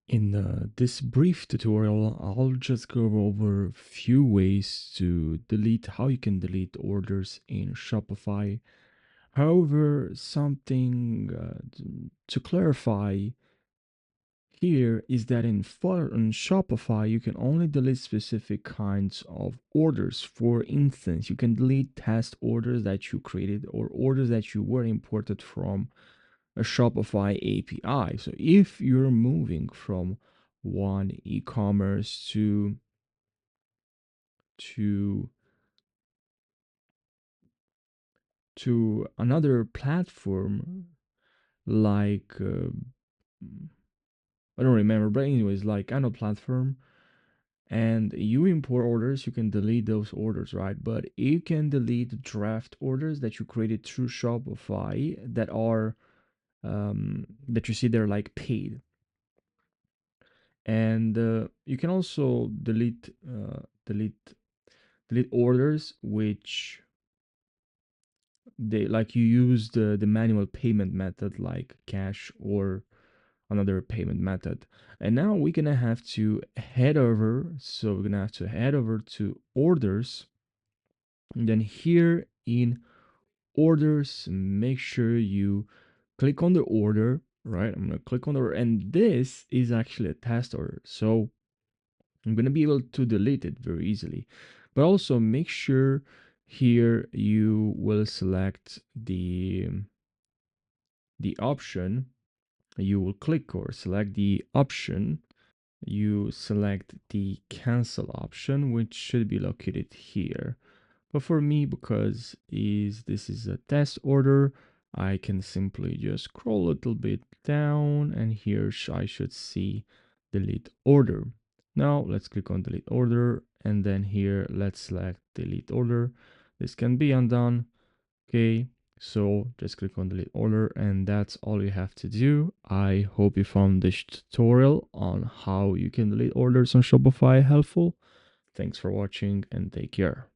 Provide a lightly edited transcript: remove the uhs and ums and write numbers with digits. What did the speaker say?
In this brief tutorial, I'll just go over a few ways to delete, how you can delete orders in Shopify. However, something to clarify here is that in Shopify, you can only delete specific kinds of orders. For instance, you can delete test orders that you created or orders that you were imported from a Shopify API. So if you're moving from one e-commerce to to another platform like I don't remember, but anyways, like another platform, and you import orders, you can delete those orders, right? But you can delete draft orders that you created through Shopify that are that you see they're like paid. And you can also delete orders which they like you use the manual payment method like cash or another payment method. And now we're gonna have to head over, so we're gonna have to head over to orders, and then here in orders, make sure you click on the order, right? I'm gonna click on the order, and this is actually a test order, so I'm gonna be able to delete it very easily. But also make sure here you will select the option. You will click or select the option. You select the cancel option, which should be located here. But for me, because this is a test order, I can simply just scroll a little bit down, and here I should see delete order. Now let's click on delete order, and then here let's select delete order. This can be undone. Okay, so just click on delete order, and that's all you have to do. I hope you found this tutorial on how you can delete orders on Shopify helpful. Thanks for watching and take care.